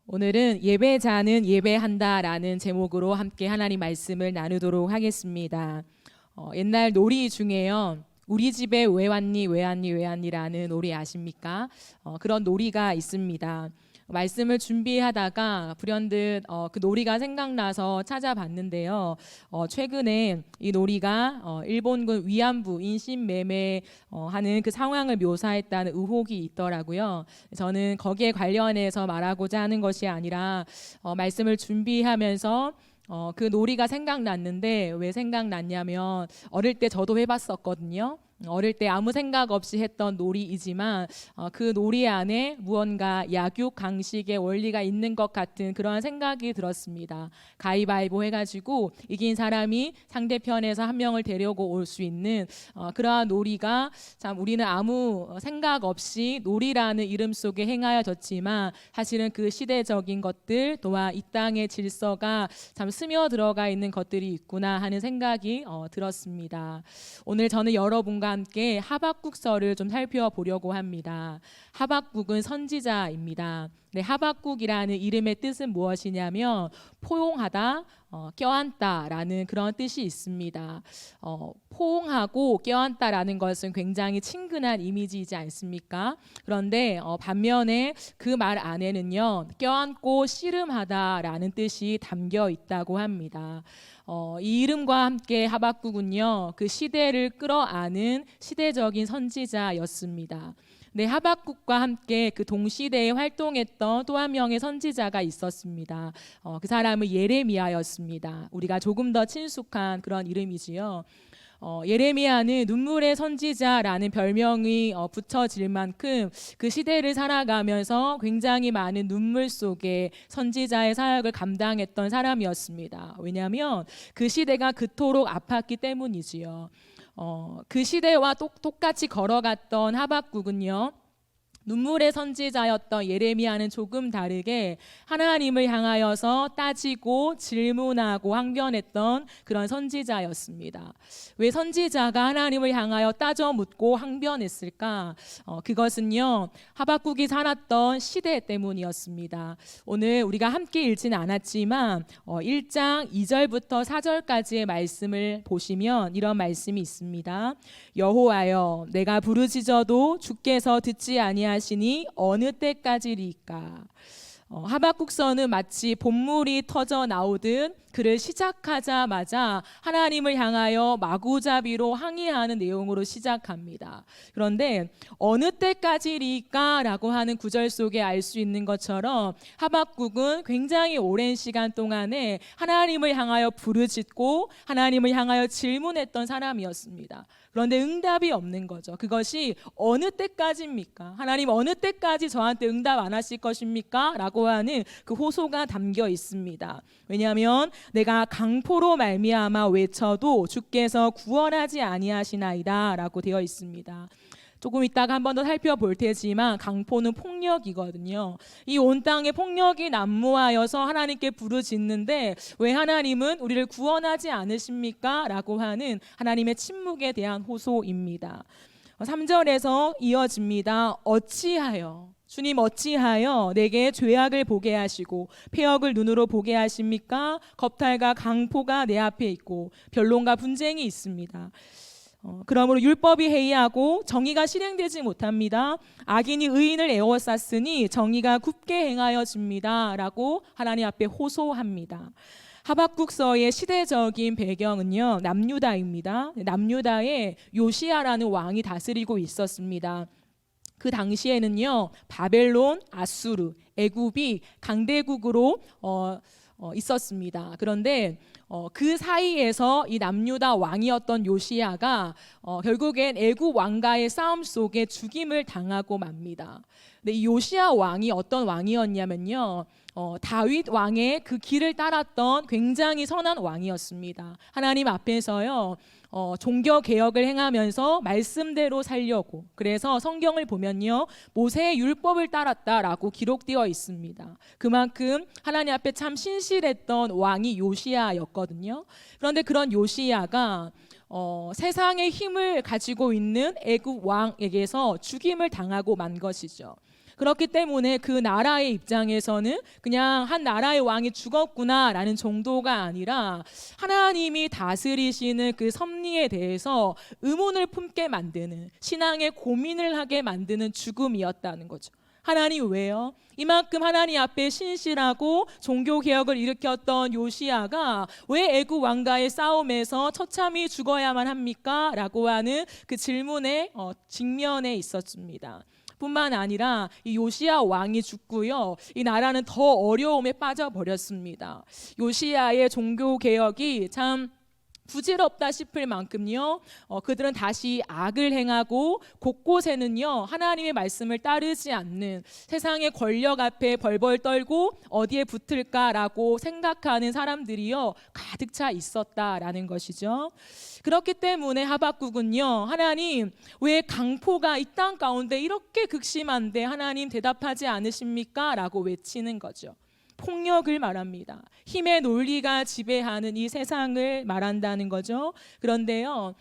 오늘은 예배자는 예배한다라는 제목으로 함께 하나님 말씀을 나누도록 하겠습니다. 옛날 놀이 중에요. 우리 집에 왜 왔니 왜 왔니 왜 왔니라는 놀이 아십니까? 그런 놀이가 있습니다. 말씀을 준비하다가 불현듯 그 놀이가 생각나서 찾아봤는데요. 최근에 이 놀이가 일본군 위안부 인신매매 하는 그 상황을 묘사했다는 의혹이 있더라고요. 저는 거기에 관련해서 말하고자 하는 것이 아니라 말씀을 준비하면서 그 놀이가 생각났는데 왜 생각났냐면 어릴 때 저도 해봤었거든요. 어릴 때 아무 생각 없이 했던 놀이이지만 그 놀이 안에 무언가 약육 강식의 원리가 있는 것 같은 그런 생각이 들었습니다. 가위바위보 해가지고 이긴 사람이 상대편에서 한 명을 데려고 올 수 있는 그러한 놀이가 참 우리는 아무 생각 없이 놀이라는 이름 속에 행하여졌지만 사실은 그 시대적인 것들 또한 이 땅의 질서가 참 스며들어가 있는 것들이 있구나 하는 생각이 들었습니다. 오늘 저는 여러분과 함께 하박국서를 좀 살펴보려고 합니다. 하박국은 선지자입니다. 네, 하박국이라는 이름의 뜻은 무엇이냐면 포용하다, 껴안다라는 그런 뜻이 있습니다. 포옹하고 껴안다라는 것은 굉장히 친근한 이미지이지 않습니까? 그런데 반면에 그 말 안에는요, 껴안고 씨름하다라는 뜻이 담겨 있다고 합니다. 이 이름과 함께 하박국은요, 그 시대를 끌어안은 시대적인 선지자였습니다. 네, 하박국과 함께 그 동시대에 활동했던 또 한 명의 선지자가 있었습니다. 그 사람은 예레미야였습니다. 우리가 조금 더 친숙한 그런 이름이지요. 예레미야는 눈물의 선지자라는 별명이 붙여질 만큼 그 시대를 살아가면서 굉장히 많은 눈물 속에 선지자의 사역을 감당했던 사람이었습니다. 왜냐하면 그 시대가 그토록 아팠기 때문이지요. 그 시대와 똑같이 걸어갔던 하박국은요, 눈물의 선지자였던 예레미야는 조금 다르게 하나님을 향하여서 따지고 질문하고 항변했던 그런 선지자였습니다. 왜 선지자가 하나님을 향하여 따져 묻고 항변했을까? 그것은요, 하박국이 살았던 시대 때문이었습니다. 오늘 우리가 함께 읽지는 않았지만 1장 2절부터 4절까지의 말씀을 보시면 이런 말씀이 있습니다. 여호와여, 내가 부르짖어도 주께서 듣지 아니하시니 어느 때까지리까? 하박국서는 마치 본물이 터져 나오듯 그를 시작하자마자 하나님을 향하여 마구잡이로 항의하는 내용으로 시작합니다. 그런데 어느 때까지리까? 라고 하는 구절 속에 알 수 있는 것처럼 하박국은 굉장히 오랜 시간 동안에 하나님을 향하여 부르짖고 하나님을 향하여 질문했던 사람이었습니다. 그런데 응답이 없는 거죠. 그것이 어느 때까지입니까? 하나님 어느 때까지 저한테 응답 안 하실 것입니까? 라고 하는 그 호소가 담겨 있습니다. 왜냐하면 내가 강포로 말미암아 외쳐도 주께서 구원하지 아니하시나이다 라고 되어 있습니다. 조금 이따가 한 번 더 살펴볼 테지만 강포는 폭력이거든요. 이 온 땅에 폭력이 난무하여서 하나님께 부르짖는데 왜 하나님은 우리를 구원하지 않으십니까? 라고 하는 하나님의 침묵에 대한 호소입니다. 3절에서 이어집니다. 어찌하여 주님 어찌하여 내게 죄악을 보게 하시고 폐역을 눈으로 보게 하십니까? 겁탈과 강포가 내 앞에 있고 변론과 분쟁이 있습니다. 그러므로 율법이 해이하고 정의가 실행되지 못합니다. 악인이 의인을 에워쌌으니 정의가 굽게 행하여집니다. 라고 하나님 앞에 호소합니다. 하박국서의 시대적인 배경은요, 남유다입니다. 남유다에 요시야라는 왕이 다스리고 있었습니다. 그 당시에는요, 바벨론, 아수르, 애굽이 강대국으로 있었습니다. 그런데 그 사이에서 이 남유다 왕이었던 요시야가 결국엔 애굽 왕과의 싸움 속에 죽임을 당하고 맙니다. 근데 이 요시야 왕이 어떤 왕이었냐면요, 다윗 왕의 그 길을 따랐던 굉장히 선한 왕이었습니다. 하나님 앞에서요, 종교 개혁을 행하면서 말씀대로 살려고, 그래서 성경을 보면요, 모세의 율법을 따랐다라고 기록되어 있습니다. 그만큼 하나님 앞에 참 신실했던 왕이 요시야였거든요. 그런데 그런 요시야가 세상의 힘을 가지고 있는 애굽 왕에게서 죽임을 당하고 만 것이죠. 그렇기 때문에 그 나라의 입장에서는 그냥 한 나라의 왕이 죽었구나라는 정도가 아니라 하나님이 다스리시는 그 섭리에 대해서 의문을 품게 만드는, 신앙의 고민을 하게 만드는 죽음이었다는 거죠. 하나님 왜요? 이만큼 하나님 앞에 신실하고 종교개혁을 일으켰던 요시야가 왜 애굽 왕과의 싸움에서 처참히 죽어야만 합니까? 라고 하는 그 질문의 직면에 있었습니다. 뿐만 아니라 이 요시야 왕이 죽고요, 이 나라는 더 어려움에 빠져버렸습니다. 요시야의 종교개혁이 참 부질없다 싶을 만큼요, 그들은 다시 악을 행하고 곳곳에는요 하나님의 말씀을 따르지 않는, 세상의 권력 앞에 벌벌 떨고 어디에 붙을까라고 생각하는 사람들이요 가득 차 있었다라는 것이죠. 그렇기 때문에 하박국은요, 하나님 왜 강포가 이 땅 가운데 이렇게 극심한데 하나님 대답하지 않으십니까? 라고 외치는 거죠. 폭력을 말합니다. 힘의 논리가 지배하는 이 세상을 말한다는 거죠. 그런데요,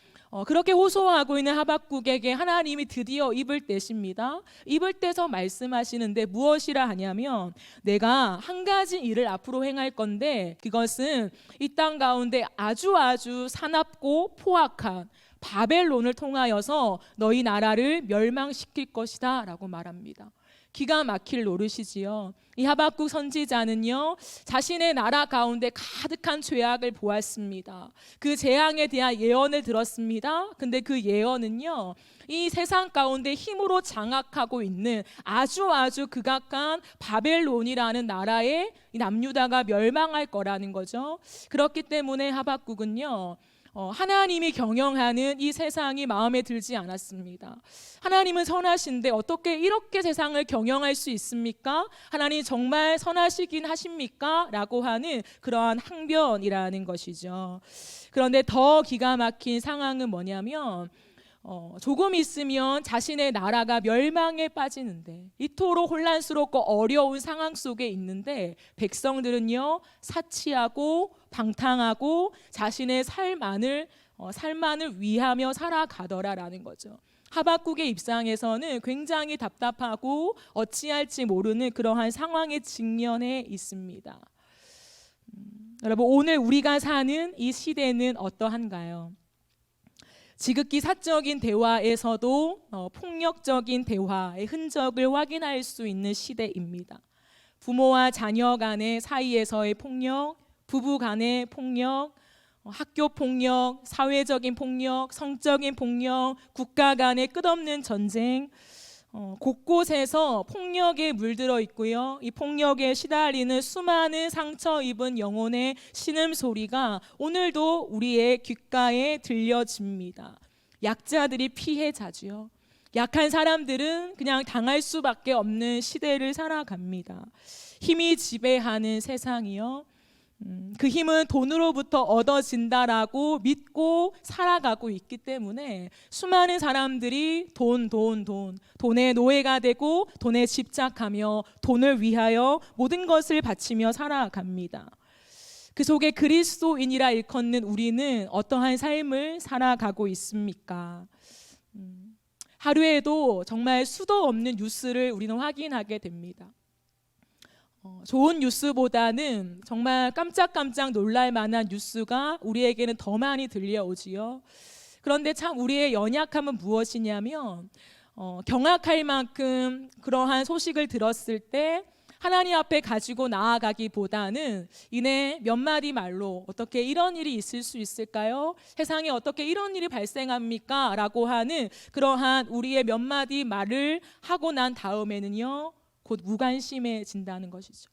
그렇게 호소하고 있는 하박국에게 하나님이 드디어 입을 떼십니다. 입을 떼서 말씀하시는데 무엇이라 하냐면, 내가 한 가지 일을 앞으로 행할 건데 그것은 이 땅 가운데 아주 사납고 포악한 바벨론을 통하여서 너희 나라를 멸망시킬 것이다 라고 말합니다. 기가 막힐 노릇이지요. 이 하박국 선지자는요, 자신의 나라 가운데 가득한 죄악을 보았습니다. 그 재앙에 대한 예언을 들었습니다. 근데 그 예언은요, 이 세상 가운데 힘으로 장악하고 있는 아주 극악한 바벨론이라는 나라에 이 남유다가 멸망할 거라는 거죠. 그렇기 때문에 하박국은요, 하나님이 경영하는 이 세상이 마음에 들지 않았습니다. 하나님은 선하신데 어떻게 이렇게 세상을 경영할 수 있습니까? 하나님 정말 선하시긴 하십니까? 라고 하는 그러한 항변이라는 것이죠. 그런데 더 기가 막힌 상황은 뭐냐면, 조금 있으면 자신의 나라가 멸망에 빠지는데, 이토록 혼란스럽고 어려운 상황 속에 있는데 백성들은요 사치하고 방탕하고 자신의 삶만을 위하며 살아가더라라는 거죠. 하박국의 입장에서는 굉장히 답답하고 어찌할지 모르는 그러한 상황에 직면해 있습니다. 여러분, 오늘 우리가 사는 이 시대는 어떠한가요? 지극히 사적인 대화에서도 폭력적인 대화의 흔적을 확인할 수 있는 시대입니다. 부모와 자녀 간의 사이에서의 폭력, 부부 간의 폭력, 학교 폭력, 사회적인 폭력, 성적인 폭력, 국가 간의 끝없는 전쟁, 곳곳에서 폭력에 물들어 있고요. 이 폭력에 시달리는 수많은 상처 입은 영혼의 신음소리가 오늘도 우리의 귓가에 들려집니다. 약자들이 피해자지요. 약한 사람들은 그냥 당할 수밖에 없는 시대를 살아갑니다. 힘이 지배하는 세상이요, 그 힘은 돈으로부터 얻어진다라고 믿고 살아가고 있기 때문에 수많은 사람들이 돈의 노예가 되고 돈에 집착하며 돈을 위하여 모든 것을 바치며 살아갑니다. 그 속에 그리스도인이라 일컫는 우리는 어떠한 삶을 살아가고 있습니까? 하루에도 정말 수도 없는 뉴스를 우리는 확인하게 됩니다. 좋은 뉴스보다는 정말 깜짝 놀랄 만한 뉴스가 우리에게는 더 많이 들려오지요. 그런데 참 우리의 연약함은 무엇이냐면, 경악할 만큼 그러한 소식을 들었을 때 하나님 앞에 가지고 나아가기보다는 이내 몇 마디 말로 어떻게 이런 일이 있을 수 있을까요? 세상에 어떻게 이런 일이 발생합니까? 라고 하는 그러한 우리의 몇 마디 말을 하고 난 다음에는요, 곧 무관심해진다는 것이죠.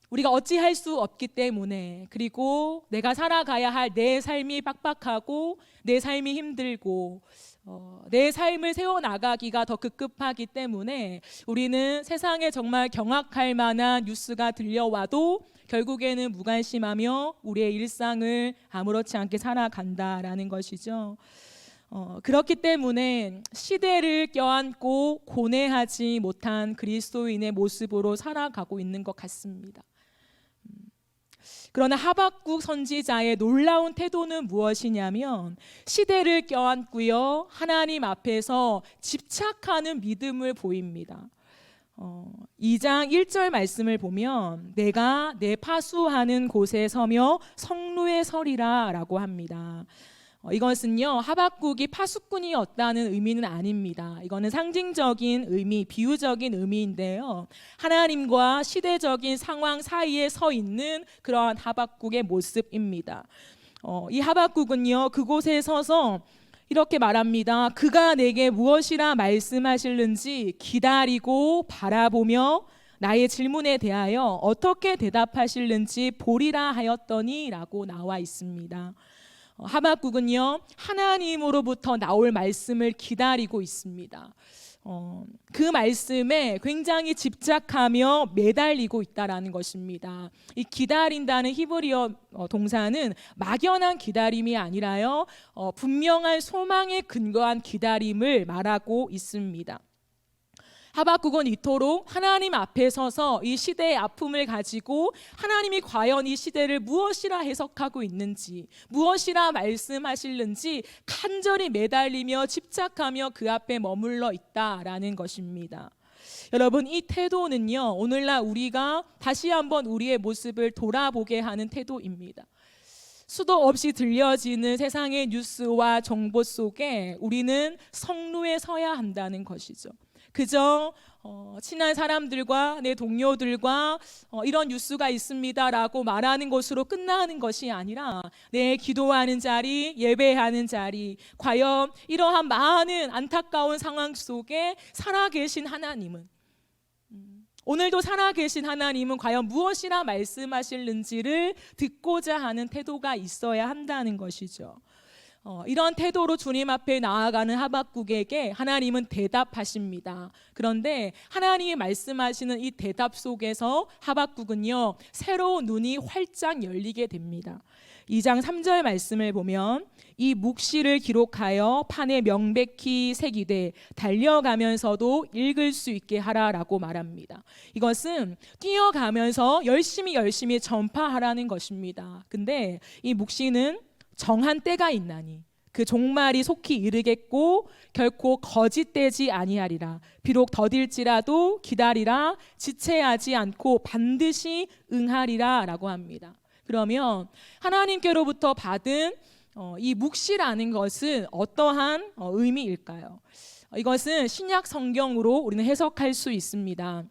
우리가 어찌할 수 없기 때문에, 그리고 내가 살아가야 할 내 삶이 빡빡하고 내 삶이 힘들고 내 삶을 세워나가기가 더 급급하기 때문에 우리는 세상에 정말 경악할 만한 뉴스가 들려와도 결국에는 무관심하며 우리의 일상을 아무렇지 않게 살아간다라는 것이죠. 그렇기 때문에 시대를 껴안고 고뇌하지 못한 그리스도인의 모습으로 살아가고 있는 것 같습니다. 그러나 하박국 선지자의 놀라운 태도는 무엇이냐면 시대를 껴안고요, 하나님 앞에서 집착하는 믿음을 보입니다. 2장 1절 말씀을 보면 내가 내 파수하는 곳에 서며 성루에 서리라 라고 합니다. 이것은요, 하박국이 파수꾼이었다는 의미는 아닙니다. 이거는 상징적인 의미, 비유적인 의미인데요, 하나님과 시대적인 상황 사이에 서 있는 그러한 하박국의 모습입니다. 이 하박국은요, 그곳에 서서 이렇게 말합니다. 그가 내게 무엇이라 말씀하실는지 기다리고 바라보며 나의 질문에 대하여 어떻게 대답하실는지 보리라 하였더니 라고 나와 있습니다. 하박국은요, 하나님으로부터 나올 말씀을 기다리고 있습니다. 그 말씀에 굉장히 집착하며 매달리고 있다라는 것입니다. 이 기다린다는 히브리어 동사는 막연한 기다림이 아니라요, 분명한 소망에 근거한 기다림을 말하고 있습니다. 하박국은 이토록 하나님 앞에 서서 이 시대의 아픔을 가지고 하나님이 과연 이 시대를 무엇이라 해석하고 있는지, 무엇이라 말씀하실는지 간절히 매달리며 집착하며 그 앞에 머물러 있다라는 것입니다. 여러분, 이 태도는요, 오늘날 우리가 다시 한번 우리의 모습을 돌아보게 하는 태도입니다. 수도 없이 들려지는 세상의 뉴스와 정보 속에 우리는 성루에 서야 한다는 것이죠. 그저 친한 사람들과 내 동료들과 이런 뉴스가 있습니다라고 말하는 것으로 끝나는 것이 아니라 내 기도하는 자리, 예배하는 자리, 과연 이러한 많은 안타까운 상황 속에 살아계신 하나님은, 오늘도 살아계신 하나님은 과연 무엇이라 말씀하실는지를 듣고자 하는 태도가 있어야 한다는 것이죠. 이런 태도로 주님 앞에 나아가는 하박국에게 하나님은 대답하십니다. 그런데 하나님이 말씀하시는 이 대답 속에서 하박국은요, 새로운 눈이 활짝 열리게 됩니다. 2장 3절 말씀을 보면 이 묵시를 기록하여 판에 명백히 새기되 달려가면서도 읽을 수 있게 하라라고 말합니다. 이것은 뛰어가면서 열심히 전파하라는 것입니다. 근데 이 묵시는 정한 때가 있나니 그 종말이 속히 이르겠고 결코 거짓되지 아니하리라. 비록 더딜지라도 기다리라. 지체하지 않고 반드시 응하리라 라고 합니다. 그러면 하나님께로부터 받은 이 묵시라는 것은 어떠한 의미일까요? 이것은 신약 성경으로 우리는 해석할 수 있습니다.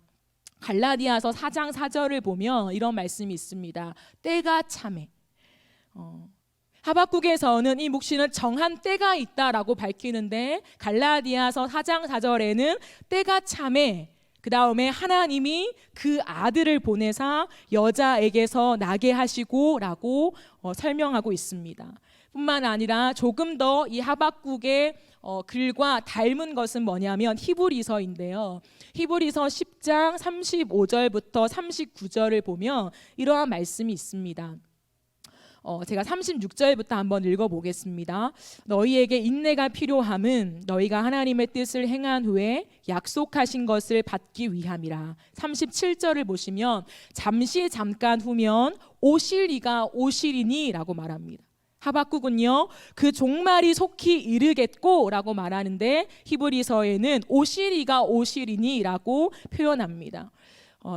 갈라디아서 4장 4절을 보면 이런 말씀이 있습니다. 때가 참에. 하박국에서는 이 묵시는 정한 때가 있다라고 밝히는데 갈라디아서 4장 4절에는 때가 참에, 그 다음에 하나님이 그 아들을 보내사 여자에게서 나게 하시고 라고 설명하고 있습니다. 뿐만 아니라 조금 더 이 하박국의 글과 닮은 것은 뭐냐면 히브리서인데요. 히브리서 10장 35절부터 39절을 보면 이러한 말씀이 있습니다. 제가 36절부터 한번 읽어보겠습니다. 너희에게 인내가 필요함은 너희가 하나님의 뜻을 행한 후에 약속하신 것을 받기 위함이라. 37절을 보시면 잠깐 후면 오실이가 오시리니 라고 말합니다. 하박국은요, 그 종말이 속히 이르겠고 라고 말하는데 히브리서에는 오시리가 오시리니 라고 표현합니다.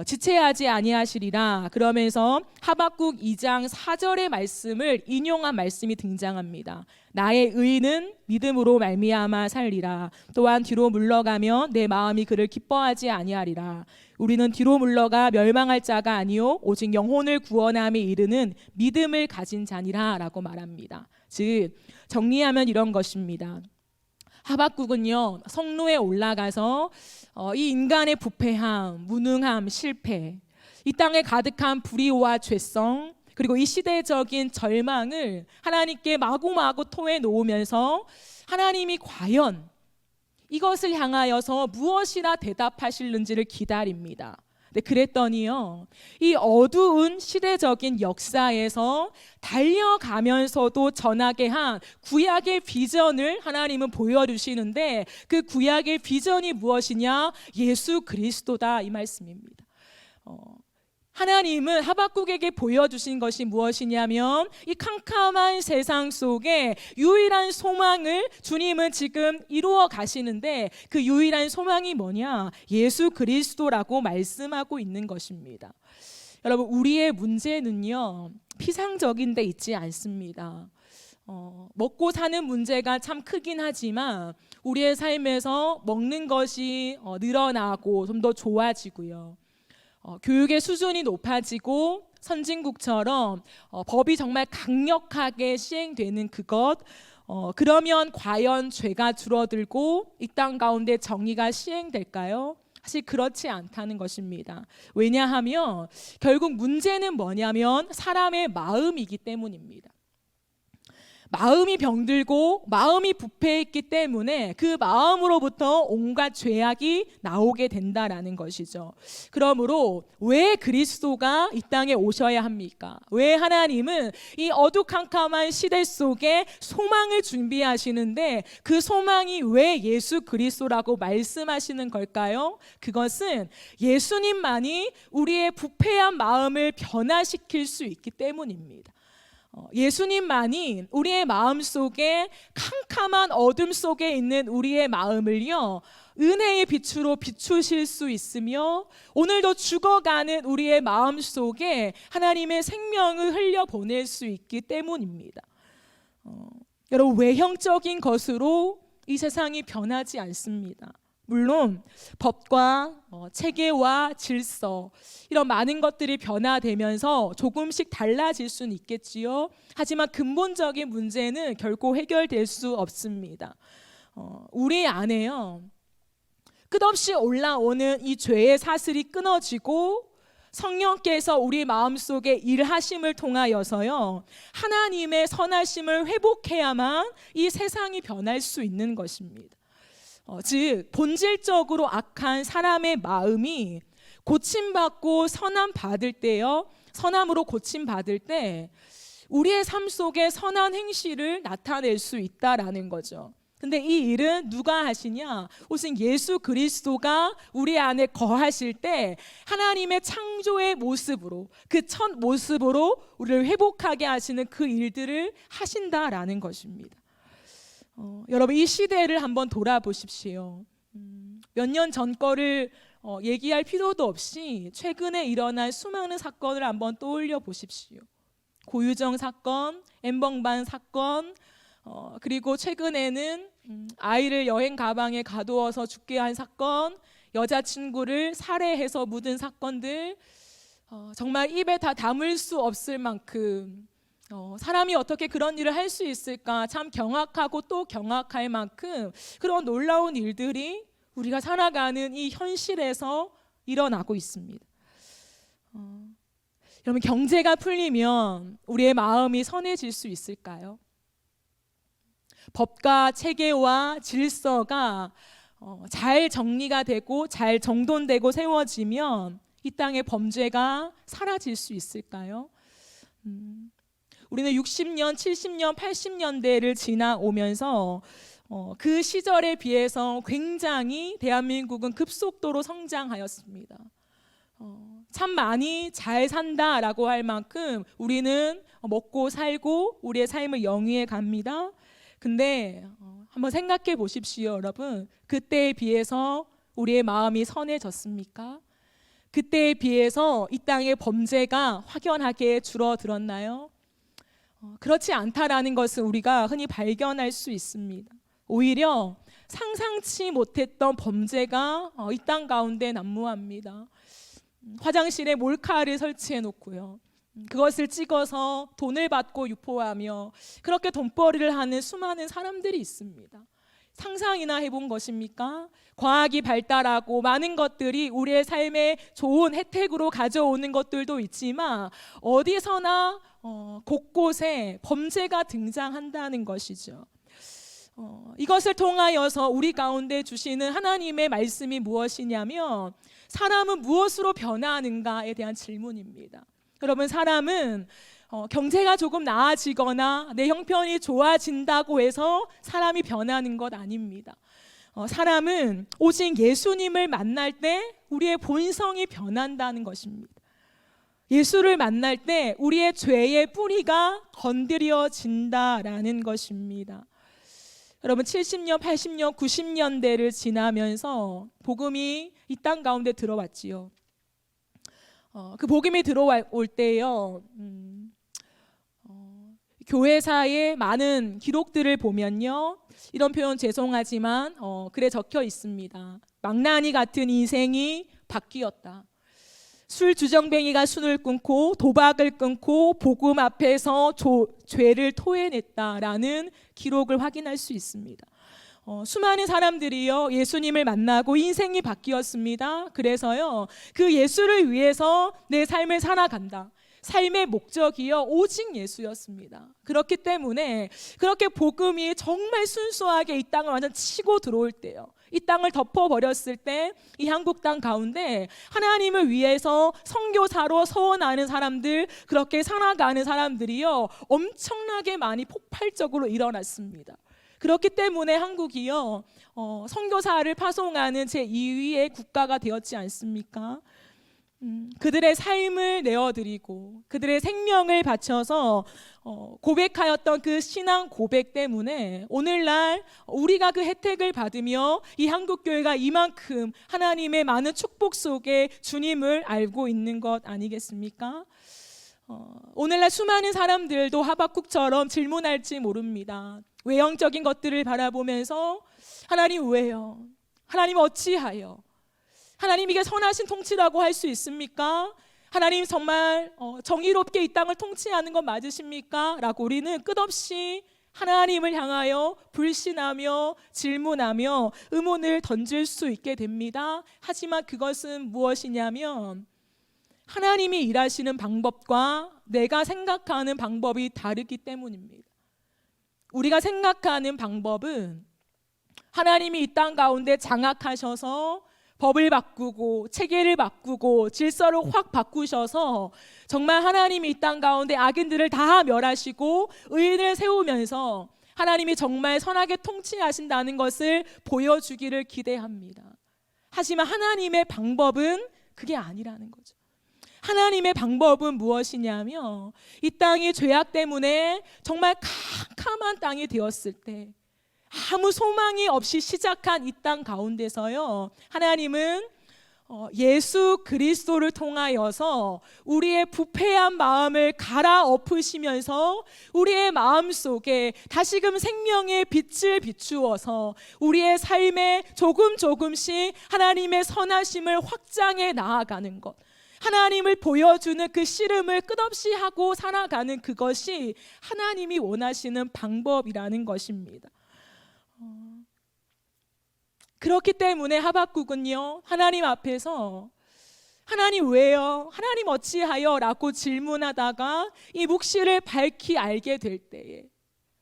지체하지 아니하시리라 그러면서 하박국 2장 4절의 말씀을 인용한 말씀이 등장합니다. 나의 의인은 믿음으로 말미암아 살리라. 또한 뒤로 물러가면 내 마음이 그를 기뻐하지 아니하리라. 우리는 뒤로 물러가 멸망할 자가 아니요 오직 영혼을 구원함에 이르는 믿음을 가진 자니라 라고 말합니다. 즉 정리하면 이런 것입니다. 하박국은요, 성로에 올라가서 이 인간의 부패함, 무능함, 실패, 이 땅에 가득한 불의와 죄성, 그리고 이 시대적인 절망을 하나님께 마구마구 토해 놓으면서 하나님이 과연 이것을 향하여서 무엇이라 대답하실는지를 기다립니다. 네, 그랬더니요, 이 어두운 시대적인 역사에서 달려가면서도 전하게 한 구약의 비전을 하나님은 보여주시는데 그 구약의 비전이 무엇이냐? 예수 그리스도다 이 말씀입니다. 하나님은 하박국에게 보여주신 것이 무엇이냐면 이 캄캄한 세상 속에 유일한 소망을 주님은 지금 이루어 가시는데 그 유일한 소망이 뭐냐? 예수 그리스도라고 말씀하고 있는 것입니다. 여러분, 우리의 문제는요 피상적인 데 있지 않습니다. 먹고 사는 문제가 참 크긴 하지만 우리의 삶에서 먹는 것이 늘어나고 좀 더 좋아지고요. 교육의 수준이 높아지고 선진국처럼 법이 정말 강력하게 시행되는 그것, 그러면 과연 죄가 줄어들고 이 땅 가운데 정의가 시행될까요? 사실 그렇지 않다는 것입니다. 왜냐하면 결국 문제는 뭐냐면 사람의 마음이기 때문입니다. 마음이 병들고 마음이 부패했기 때문에 그 마음으로부터 온갖 죄악이 나오게 된다라는 것이죠. 그러므로 왜 그리스도가 이 땅에 오셔야 합니까? 왜 하나님은 이 어두컴컴한 시대 속에 소망을 준비하시는데 그 소망이 왜 예수 그리스도라고 말씀하시는 걸까요? 그것은 예수님만이 우리의 부패한 마음을 변화시킬 수 있기 때문입니다. 예수님만이 우리의 마음 속에 캄캄한 어둠 속에 있는 우리의 마음을요 은혜의 빛으로 비추실 수 있으며 오늘도 죽어가는 우리의 마음 속에 하나님의 생명을 흘려보낼 수 있기 때문입니다. 여러분, 외형적인 것으로 이 세상이 변하지 않습니다. 물론 법과 체계와 질서 이런 많은 것들이 변화되면서 조금씩 달라질 수는 있겠지요. 하지만 근본적인 문제는 결코 해결될 수 없습니다. 우리 안에요 끝없이 올라오는 이 죄의 사슬이 끊어지고 성령께서 우리 마음속에 일하심을 통하여서요 하나님의 선하심을 회복해야만 이 세상이 변할 수 있는 것입니다. 즉 본질적으로 악한 사람의 마음이 고침받고 선함받을 때요 선함으로 고침받을 때 우리의 삶 속에 선한 행실을 나타낼 수 있다라는 거죠. 근데 이 일은 누가 하시냐? 오직 예수 그리스도가 우리 안에 거하실 때 하나님의 창조의 모습으로 그 첫 모습으로 우리를 회복하게 하시는 그 일들을 하신다라는 것입니다. 여러분, 이 시대를 한번 돌아보십시오. 몇 년 전 거를 얘기할 필요도 없이 최근에 일어난 수많은 사건을 한번 떠올려 보십시오. 고유정 사건, 엠벙반 사건, 그리고 최근에는 아이를 여행 가방에 가두어서 죽게 한 사건, 여자친구를 살해해서 묻은 사건들, 정말 입에 다 담을 수 없을 만큼 사람이 어떻게 그런 일을 할 수 있을까 참 경악하고 또 경악할 만큼 그런 놀라운 일들이 우리가 살아가는 이 현실에서 일어나고 있습니다. 여러분, 경제가 풀리면 우리의 마음이 선해질 수 있을까요? 법과 체계와 질서가 잘 정리가 되고 잘 정돈되고 세워지면 이 땅의 범죄가 사라질 수 있을까요? 우리는 60년, 70년, 80년대를 지나오면서 그 시절에 비해서 굉장히 대한민국은 급속도로 성장하였습니다. 참 많이 잘 산다라고 할 만큼 우리는 먹고 살고 우리의 삶을 영위해 갑니다. 근데 한번 생각해 보십시오, 여러분. 그때에 비해서 우리의 마음이 선해졌습니까? 그때에 비해서 이 땅의 범죄가 확연하게 줄어들었나요? 그렇지 않다라는 것을 우리가 흔히 발견할 수 있습니다. 오히려 상상치 못했던 범죄가 이 땅 가운데 난무합니다. 화장실에 몰카를 설치해 놓고요, 그것을 찍어서 돈을 받고 유포하며 그렇게 돈벌이를 하는 수많은 사람들이 있습니다. 상상이나 해본 것입니까? 과학이 발달하고 많은 것들이 우리의 삶에 좋은 혜택으로 가져오는 것들도 있지만 어디서나 곳곳에 범죄가 등장한다는 것이죠. 이것을 통하여서 우리 가운데 주시는 하나님의 말씀이 무엇이냐면 사람은 무엇으로 변화하는가에 대한 질문입니다. 여러분, 사람은 경제가 조금 나아지거나 내 형편이 좋아진다고 해서 사람이 변하는 것 아닙니다. 사람은 오직 예수님을 만날 때 우리의 본성이 변한다는 것입니다. 예수를 만날 때 우리의 죄의 뿌리가 건드려진다라는 것입니다. 여러분 70년, 80년, 90년대를 지나면서 복음이 이 땅 가운데 들어왔지요. 그 복음이 들어올 때요, 교회사의 많은 기록들을 보면요, 이런 표현 죄송하지만 글에 적혀 있습니다. 망나니 같은 인생이 바뀌었다. 술 주정뱅이가 술을 끊고 도박을 끊고 복음 앞에서 죄를 토해냈다라는 기록을 확인할 수 있습니다. 수많은 사람들이요, 예수님을 만나고 인생이 바뀌었습니다. 그래서요, 그 예수를 위해서 내 삶을 살아간다. 삶의 목적이요, 오직 예수였습니다. 그렇기 때문에 그렇게 복음이 정말 순수하게 이 땅을 완전 치고 들어올 때요, 이 땅을 덮어버렸을 때 이 한국 땅 가운데 하나님을 위해서 선교사로 서원하는 사람들, 그렇게 살아가는 사람들이요, 엄청나게 많이 폭발적으로 일어났습니다. 그렇기 때문에 한국이요, 선교사를 파송하는 제2위의 국가가 되었지 않습니까? 그들의 삶을 내어드리고 그들의 생명을 바쳐서 고백하였던 그 신앙 고백 때문에 오늘날 우리가 그 혜택을 받으며 이 한국교회가 이만큼 하나님의 많은 축복 속에 주님을 알고 있는 것 아니겠습니까? 오늘날 수많은 사람들도 하박국처럼 질문할지 모릅니다. 외형적인 것들을 바라보면서 하나님 왜요? 하나님 어찌하여? 하나님 이게 선하신 통치라고 할 수 있습니까? 하나님 정말 정의롭게 이 땅을 통치하는 건 맞으십니까? 라고 우리는 끝없이 하나님을 향하여 불신하며 질문하며 의문을 던질 수 있게 됩니다. 하지만 그것은 무엇이냐면 하나님이 일하시는 방법과 내가 생각하는 방법이 다르기 때문입니다. 우리가 생각하는 방법은 하나님이 이 땅 가운데 장악하셔서 법을 바꾸고 체계를 바꾸고 질서를 확 바꾸셔서 정말 하나님이 이 땅 가운데 악인들을 다 멸하시고 의인을 세우면서 하나님이 정말 선하게 통치하신다는 것을 보여주기를 기대합니다. 하지만 하나님의 방법은 그게 아니라는 거죠. 하나님의 방법은 무엇이냐면 이 땅이 죄악 때문에 정말 캄캄한 땅이 되었을 때, 아무 소망이 없이 시작한 이 땅 가운데서요, 하나님은 예수 그리스도를 통하여서 우리의 부패한 마음을 갈아엎으시면서 우리의 마음 속에 다시금 생명의 빛을 비추어서 우리의 삶에 조금씩 하나님의 선하심을 확장해 나아가는 것, 하나님을 보여주는 그 씨름을 끝없이 하고 살아가는 그것이 하나님이 원하시는 방법이라는 것입니다. 그렇기 때문에 하박국은요, 하나님 앞에서 하나님 왜요? 하나님 어찌하여? 라고 질문하다가 이 묵시를 밝히 알게 될 때에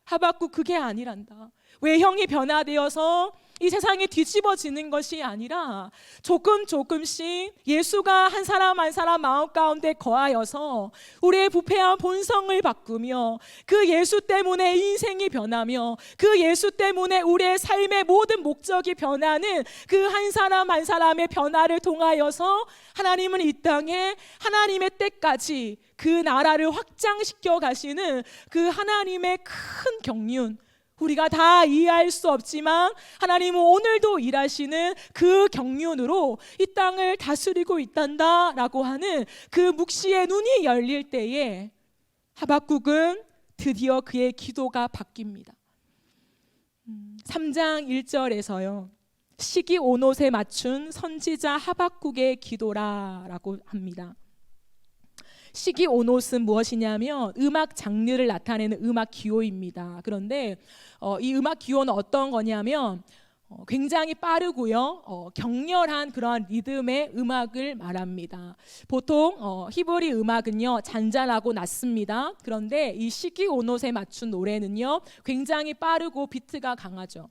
하박국 그게 아니란다. 외형이 변화되어서 이 세상이 뒤집어지는 것이 아니라 조금씩 예수가 한 사람 한 사람 마음 가운데 거하여서 우리의 부패한 본성을 바꾸며 그 예수 때문에 인생이 변하며 그 예수 때문에 우리의 삶의 모든 목적이 변하는 그 한 사람 한 사람의 변화를 통하여서 하나님은 이 땅에 하나님의 때까지 그 나라를 확장시켜 가시는 그 하나님의 큰 경륜, 우리가 다 이해할 수 없지만 하나님은 오늘도 일하시는 그 경륜으로 이 땅을 다스리고 있단다라고 하는 그 묵시의 눈이 열릴 때에 하박국은 드디어 그의 기도가 바뀝니다. 3장 1절에서요, 시기 온옷에 맞춘 선지자 하박국의 기도라라고 합니다. 시기 온옷은 무엇이냐면 음악 장르를 나타내는 음악 기호입니다. 그런데 이 음악 기호는 어떤 거냐면 굉장히 빠르고요, 격렬한 그러한 리듬의 음악을 말합니다. 보통 히브리 음악은요 잔잔하고 낮습니다. 그런데 이 시기 온옷에 맞춘 노래는요 굉장히 빠르고 비트가 강하죠.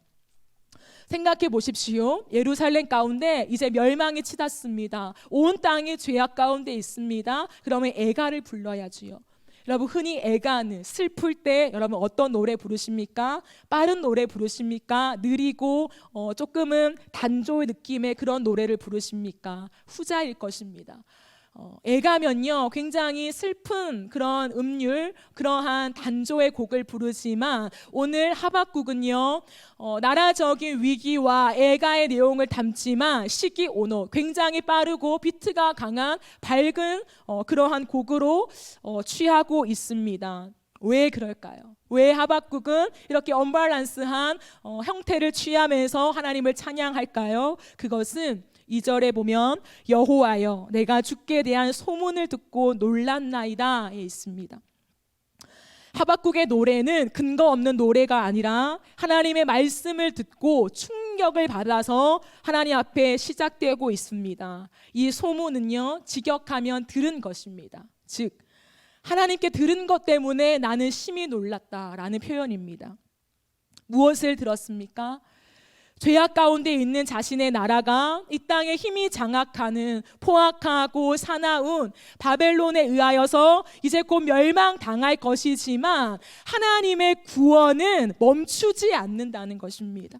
생각해 보십시오. 예루살렘 가운데 이제 멸망이 치닫습니다. 온 땅이 죄악 가운데 있습니다. 그러면 애가를 불러야지요. 여러분 흔히 애가는 슬플 때 여러분 어떤 노래 부르십니까? 빠른 노래 부르십니까? 느리고 조금은 단조의 느낌의 그런 노래를 부르십니까? 후자일 것입니다. 애가면요 굉장히 슬픈 그런 음률, 그러한 단조의 곡을 부르지만 오늘 하박국은요 나라적인 위기와 애가의 내용을 담지만 시기 온호, 굉장히 빠르고 비트가 강한 밝은 그러한 곡으로 취하고 있습니다. 왜 그럴까요? 왜 하박국은 이렇게 언밸런스한 형태를 취하면서 하나님을 찬양할까요? 그것은 2절에 보면 여호와여 내가 주께 대한 소문을 듣고 놀랐나이다에 있습니다. 하박국의 노래는 근거 없는 노래가 아니라 하나님의 말씀을 듣고 충격을 받아서 하나님 앞에 시작되고 있습니다. 이 소문은요 직역하면 들은 것입니다. 즉 하나님께 들은 것 때문에 나는 심히 놀랐다라는 표현입니다. 무엇을 들었습니까? 죄악 가운데 있는 자신의 나라가 이 땅에 힘이 장악하는 포악하고 사나운 바벨론에 의하여서 이제 곧 멸망당할 것이지만 하나님의 구원은 멈추지 않는다는 것입니다.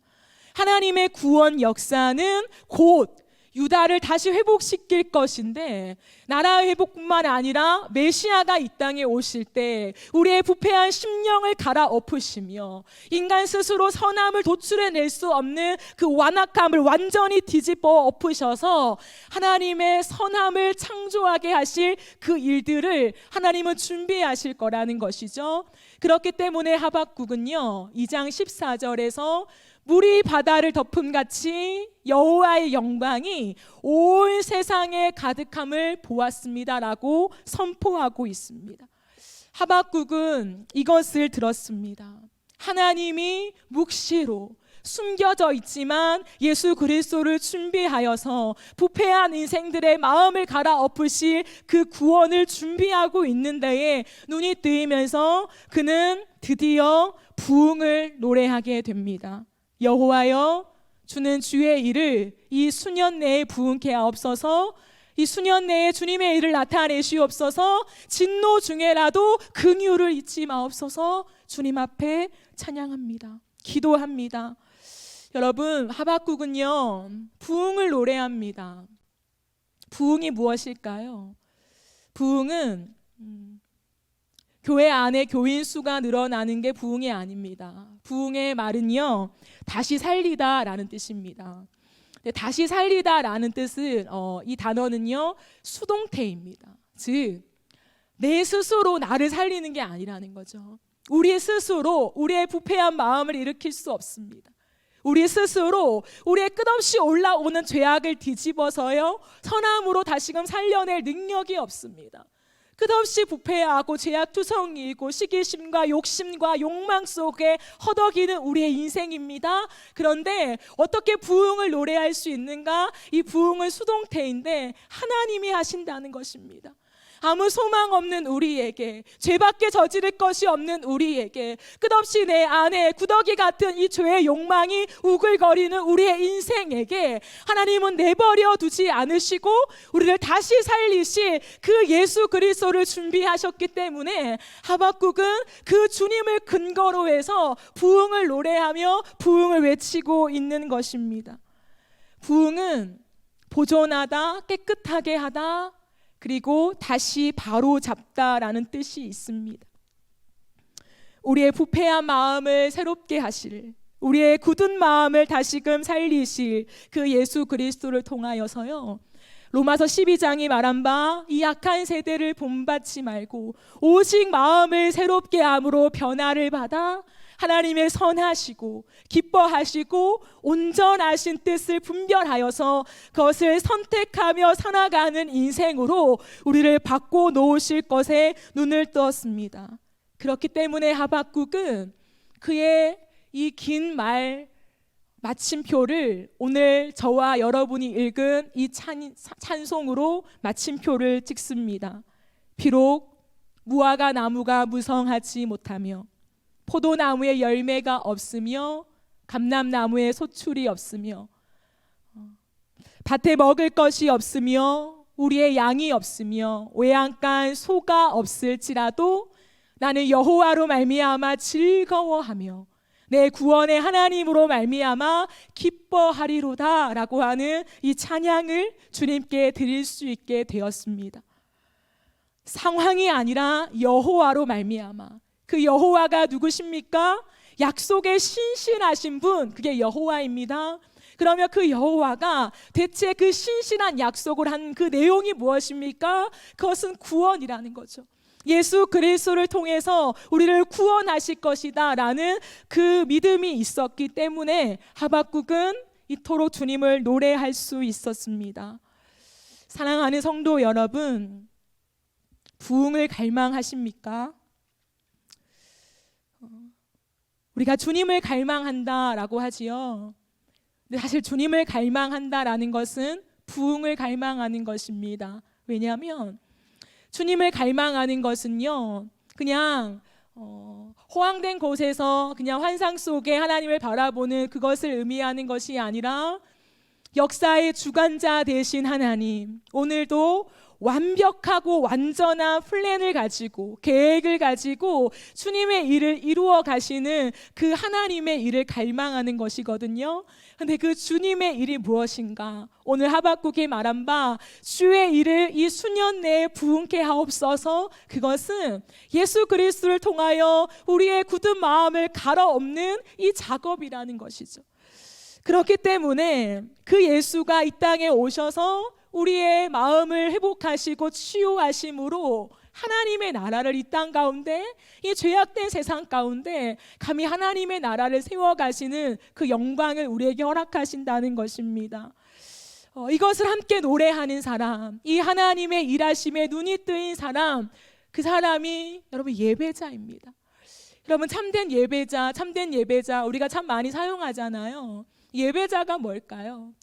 하나님의 구원 역사는 곧 유다를 다시 회복시킬 것인데 나라의 회복뿐만 아니라 메시아가 이 땅에 오실 때 우리의 부패한 심령을 갈아엎으시며 인간 스스로 선함을 도출해낼 수 없는 그 완악함을 완전히 뒤집어 엎으셔서 하나님의 선함을 창조하게 하실 그 일들을 하나님은 준비하실 거라는 것이죠. 그렇기 때문에 하박국은요 2장 14절에서 물이 바다를 덮음같이 여호와의 영광이 온 세상에 가득함을 보았습니다라고 선포하고 있습니다. 하박국은 이것을 들었습니다. 하나님이 묵시로 숨겨져 있지만 예수 그리스도를 준비하여서 부패한 인생들의 마음을 갈아엎으실 그 구원을 준비하고 있는 데에 눈이 뜨이면서 그는 드디어 부흥을 노래하게 됩니다. 여호와여 주는 주의 일을 이 수년 내에 부흥케 하옵소서. 이 수년 내에 주님의 일을 나타내시옵소서. 진노 중에라도 긍휼을 잊지 마옵소서. 주님 앞에 찬양합니다. 기도합니다. 여러분 하박국은요 부흥을 노래합니다. 부흥이 무엇일까요? 부흥은 교회 안에 교인 수가 늘어나는 게 부흥이 아닙니다. 부흥의 말은요 다시 살리다라는 뜻입니다. 다시 살리다라는 뜻은 이 단어는요 수동태입니다. 즉 내 스스로 나를 살리는 게 아니라는 거죠. 우리 스스로 우리의 부패한 마음을 일으킬 수 없습니다. 우리 스스로 우리의 끝없이 올라오는 죄악을 뒤집어서요 선함으로 다시금 살려낼 능력이 없습니다. 끝없이 부패하고 죄악투성이고 시기심과 욕심과 욕망 속에 허덕이는 우리의 인생입니다. 그런데 어떻게 부흥을 노래할 수 있는가? 이 부흥은 수동태인데 하나님이 하신다는 것입니다. 아무 소망 없는 우리에게, 죄밖에 저지를 것이 없는 우리에게, 끝없이 내 안에 구더기 같은 이 죄의 욕망이 우글거리는 우리의 인생에게 하나님은 내버려 두지 않으시고 우리를 다시 살리실 그 예수 그리스도를 준비하셨기 때문에 하박국은 그 주님을 근거로 해서 부흥을 노래하며 부흥을 외치고 있는 것입니다. 부흥은 보존하다, 깨끗하게 하다, 그리고 다시 바로 잡다라는 뜻이 있습니다. 우리의 부패한 마음을 새롭게 하실, 우리의 굳은 마음을 다시금 살리실 그 예수 그리스도를 통하여서요 로마서 12장이 말한 바 이 악한 세대를 본받지 말고 오직 마음을 새롭게 함으로 변화를 받아 하나님의 선하시고 기뻐하시고 온전하신 뜻을 분별하여서 그것을 선택하며 살아가는 인생으로 우리를 바꿔 놓으실 것에 눈을 떴습니다. 그렇기 때문에 하박국은 그의 이 긴 말 마침표를 오늘 저와 여러분이 읽은 이 찬송으로 마침표를 찍습니다. 비록 무화과 나무가 무성하지 못하며 포도나무에 열매가 없으며 감람나무에 소출이 없으며 밭에 먹을 것이 없으며 우리의 양이 없으며 외양간 소가 없을지라도 나는 여호와로 말미암아 즐거워하며 내 구원의 하나님으로 말미암아 기뻐하리로다라고 하는 이 찬양을 주님께 드릴 수 있게 되었습니다. 상황이 아니라 여호와로 말미암아. 그 여호와가 누구십니까? 약속에 신실하신 분, 그게 여호와입니다. 그러면 그 여호와가 대체 그 신실한 약속을 한 그 내용이 무엇입니까? 그것은 구원이라는 거죠. 예수 그리스도를 통해서 우리를 구원하실 것이다 라는 그 믿음이 있었기 때문에 하박국은 이토록 주님을 노래할 수 있었습니다. 사랑하는 성도 여러분, 부흥을 갈망하십니까? 우리가 주님을 갈망한다라고 하지요. 근데 사실 주님을 갈망한다라는 것은 부흥을 갈망하는 것입니다. 왜냐하면 주님을 갈망하는 것은요, 그냥 허황된 곳에서 그냥 환상 속에 하나님을 바라보는 그것을 의미하는 것이 아니라 역사의 주관자 되신 하나님, 오늘도 완벽하고 완전한 플랜을 가지고 계획을 가지고 주님의 일을 이루어 가시는 그 하나님의 일을 갈망하는 것이거든요. 근데 그 주님의 일이 무엇인가? 오늘 하박국이 말한 바 주의 일을 이 수년 내에 부흥케 하옵소서. 그것은 예수 그리스도를 통하여 우리의 굳은 마음을 갈아엎는 이 작업이라는 것이죠. 그렇기 때문에 그 예수가 이 땅에 오셔서 우리의 마음을 회복하시고 치유하심으로 하나님의 나라를 이 땅 가운데, 이 죄악된 세상 가운데 감히 하나님의 나라를 세워가시는 그 영광을 우리에게 허락하신다는 것입니다. 이것을 함께 노래하는 사람, 이 하나님의 일하심에 눈이 뜨인 사람, 그 사람이 여러분 예배자입니다. 여러분 참된 예배자 우리가 참 많이 사용하잖아요. 예배자가 뭘까요?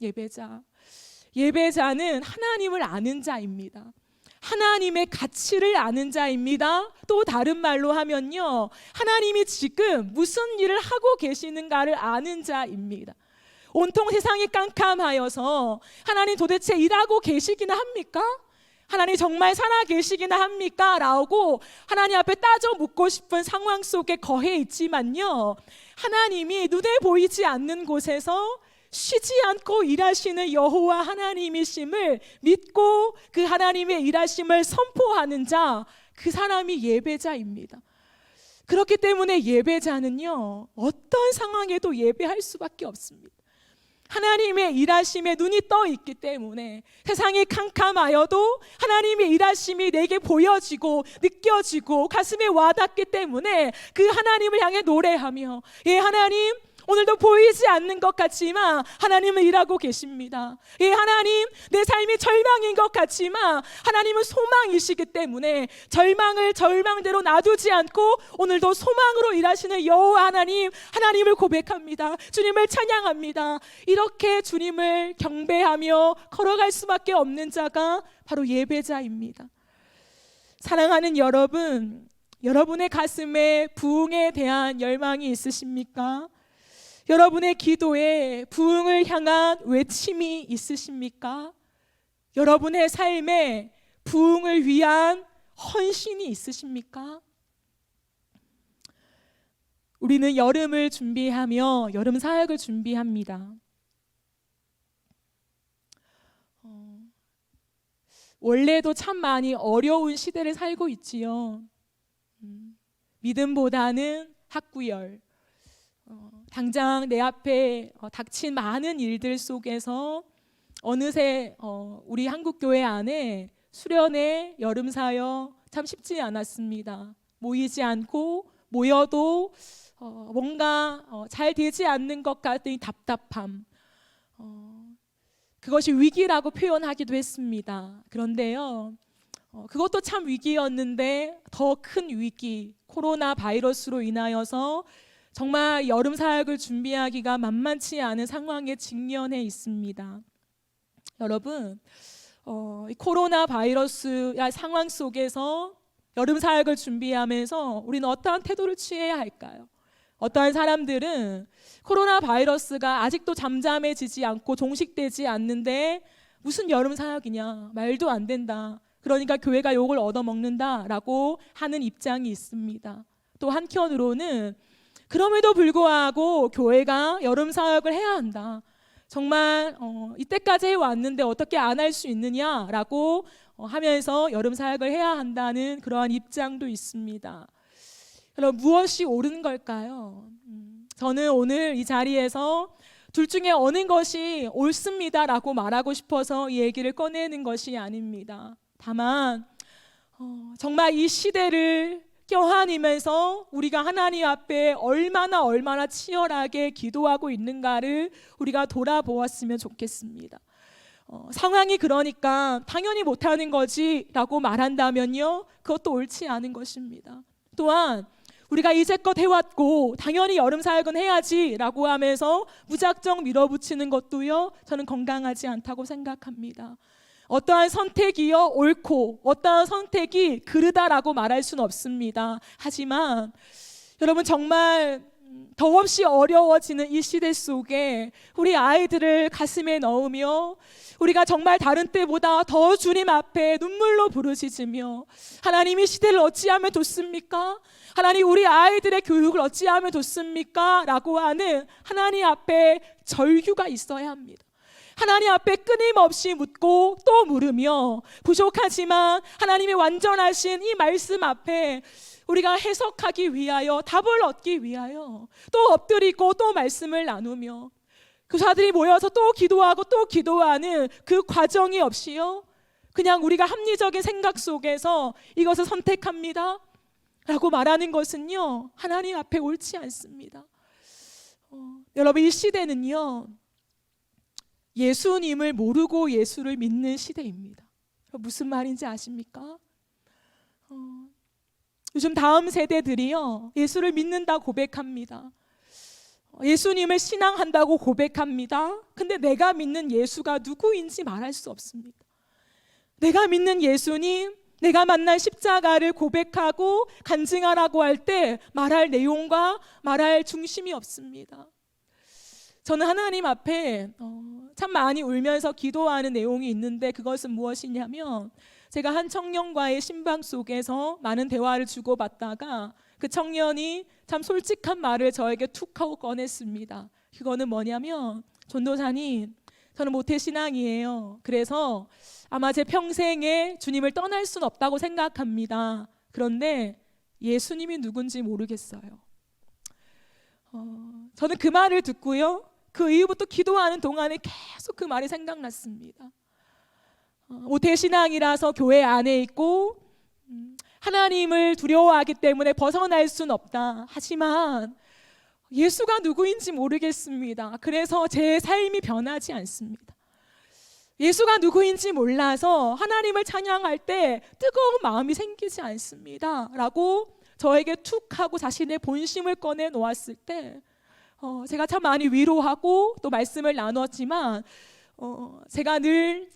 예배자는 하나님을 아는 자입니다. 하나님의 가치를 아는 자입니다. 또 다른 말로 하면요, 하나님이 지금 무슨 일을 하고 계시는가를 아는 자입니다. 온통 세상이 깜깜하여서 하나님 도대체 일하고 계시기나 합니까? 하나님 정말 살아 계시기나 합니까? 라고 하나님 앞에 따져 묻고 싶은 상황 속에 거해 있지만요, 하나님이 눈에 보이지 않는 곳에서 쉬지 않고 일하시는 여호와 하나님이심을 믿고 그 하나님의 일하심을 선포하는 자, 그 사람이 예배자입니다. 그렇기 때문에 예배자는요, 어떤 상황에도 예배할 수밖에 없습니다. 하나님의 일하심에 눈이 떠 있기 때문에 세상이 캄캄하여도 하나님의 일하심이 내게 보여지고 느껴지고 가슴에 와닿기 때문에 그 하나님을 향해 노래하며, 예 하나님, 오늘도 보이지 않는 것 같지만 하나님은 일하고 계십니다. 예 하나님, 내 삶이 절망인 것 같지만 하나님은 소망이시기 때문에 절망을 절망대로 놔두지 않고 오늘도 소망으로 일하시는 여호와 하나님을 고백합니다. 주님을 찬양합니다. 이렇게 주님을 경배하며 걸어갈 수밖에 없는 자가 바로 예배자입니다. 사랑하는 여러분, 여러분의 가슴에 부흥에 대한 열망이 있으십니까? 여러분의 기도에 부흥을 향한 외침이 있으십니까? 여러분의 삶에 부흥을 위한 헌신이 있으십니까? 우리는 여름을 준비하며 여름 사역을 준비합니다. 원래도 참 많이 어려운 시대를 살고 있지요. 믿음보다는 학구열, 당장 내 앞에 닥친 많은 일들 속에서 어느새 우리 한국교회 안에 수련회 여름 사역 참 쉽지 않았습니다. 모이지 않고 모여도 뭔가 잘 되지 않는 것 같은 답답함, 그것이 위기라고 표현하기도 했습니다. 그런데요, 그것도 참 위기였는데 더 큰 위기, 코로나 바이러스로 인하여서 정말 여름 사역을 준비하기가 만만치 않은 상황에 직면해 있습니다. 여러분, 이 코로나 바이러스 상황 속에서 여름 사역을 준비하면서 우리는 어떠한 태도를 취해야 할까요? 어떠한 사람들은 코로나 바이러스가 아직도 잠잠해지지 않고 종식되지 않는데 무슨 여름 사역이냐, 말도 안 된다, 그러니까 교회가 욕을 얻어먹는다라고 하는 입장이 있습니다. 또 한편으로는 그럼에도 불구하고 교회가 여름 사역을 해야 한다. 정말 이때까지 해왔는데 어떻게 안 할 수 있느냐라고 하면서 여름 사역을 해야 한다는 그러한 입장도 있습니다. 그럼 무엇이 옳은 걸까요? 저는 오늘 이 자리에서 둘 중에 어느 것이 옳습니다라고 말하고 싶어서 이 얘기를 꺼내는 것이 아닙니다. 다만 정말 이 시대를 껴안으면서 우리가 하나님 앞에 얼마나 치열하게 기도하고 있는가를 우리가 돌아보았으면 좋겠습니다. 상황이 그러니까 당연히 못하는 거지 라고 말한다면요, 그것도 옳지 않은 것입니다. 또한 우리가 이제껏 해왔고 당연히 여름 사역은 해야지 라고 하면서 무작정 밀어붙이는 것도요, 저는 건강하지 않다고 생각합니다. 어떠한 선택이요 옳고 어떠한 선택이 그르다라고 말할 수는 없습니다. 하지만 여러분, 정말 더없이 어려워지는 이 시대 속에 우리 아이들을 가슴에 넣으며 우리가 정말 다른 때보다 더 주님 앞에 눈물로 부르짖으며 하나님이 시대를 어찌하면 돕습니까? 하나님, 우리 아이들의 교육을 어찌하면 돕습니까? 라고 하는 하나님 앞에 절규가 있어야 합니다. 하나님 앞에 끊임없이 묻고 또 물으며 부족하지만 하나님의 완전하신 이 말씀 앞에 우리가 해석하기 위하여, 답을 얻기 위하여 또 엎드리고 또 말씀을 나누며 교사들이 모여서 또 기도하고 또 기도하는 그 과정이 없이요, 그냥 우리가 합리적인 생각 속에서 이것을 선택합니다 라고 말하는 것은요, 하나님 앞에 옳지 않습니다. 여러분, 이 시대는요, 예수님을 모르고 예수를 믿는 시대입니다. 무슨 말인지 아십니까? 요즘 다음 세대들이요, 예수를 믿는다 고백합니다. 예수님을 신앙한다고 고백합니다. 근데 내가 믿는 예수가 누구인지 말할 수 없습니다. 내가 믿는 예수님, 내가 만난 십자가를 고백하고 간증하라고 할 때 말할 내용과 말할 중심이 없습니다. 저는 하나님 앞에 참 많이 울면서 기도하는 내용이 있는데, 그것은 무엇이냐면, 제가 한 청년과의 신방 속에서 많은 대화를 주고받다가 그 청년이 참 솔직한 말을 저에게 툭 하고 꺼냈습니다. 그거는 뭐냐면, 전도사님, 저는 모태신앙이에요. 그래서 아마 제 평생에 주님을 떠날 수는 없다고 생각합니다. 그런데 예수님이 누군지 모르겠어요. 저는 그 말을 듣고요, 그 이후부터 기도하는 동안에 계속 그 말이 생각났습니다. 모태신앙이라서 교회 안에 있고 하나님을 두려워하기 때문에 벗어날 수는 없다. 하지만 예수가 누구인지 모르겠습니다. 그래서 제 삶이 변하지 않습니다. 예수가 누구인지 몰라서 하나님을 찬양할 때 뜨거운 마음이 생기지 않습니다 라고 저에게 툭 하고 자신의 본심을 꺼내 놓았을 때 제가 참 많이 위로하고 또 말씀을 나눴지만, 제가 늘,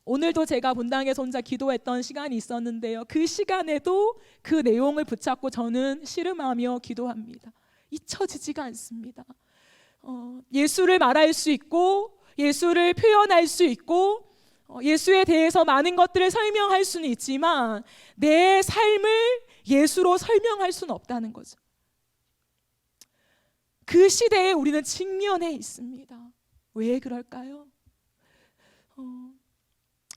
오늘도 제가 본당에서 혼자 기도했던 시간이 있었는데요, 그 시간에도 그 내용을 붙잡고 저는 씨름하며 기도합니다. 잊혀지지가 않습니다. 예수를 말할 수 있고 예수를 표현할 수 있고 예수에 대해서 많은 것들을 설명할 수는 있지만 내 삶을 예수로 설명할 수는 없다는 거죠. 그 시대에 우리는 직면해 있습니다. 왜 그럴까요?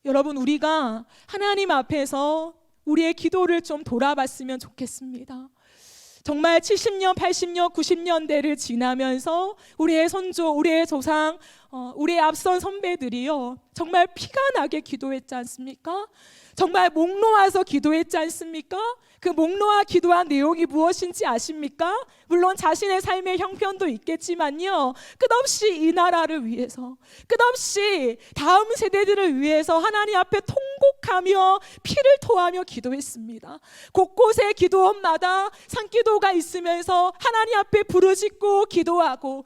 여러분, 우리가 하나님 앞에서 우리의 기도를 좀 돌아봤으면 좋겠습니다. 정말 70년, 80년, 90년대를 지나면서 우리의 선조, 우리의 조상, 우리의 앞선 선배들이요, 정말 피가 나게 기도했지 않습니까? 정말 목 놓아서 기도했지 않습니까? 그 목 놓아 기도한 내용이 무엇인지 아십니까? 물론 자신의 삶의 형편도 있겠지만요, 끝없이 이 나라를 위해서, 끝없이 다음 세대들을 위해서 하나님 앞에 통곡하며 피를 토하며 기도했습니다. 곳곳에 기도원마다 산기도가 있으면서 하나님 앞에 부르짖고 기도하고,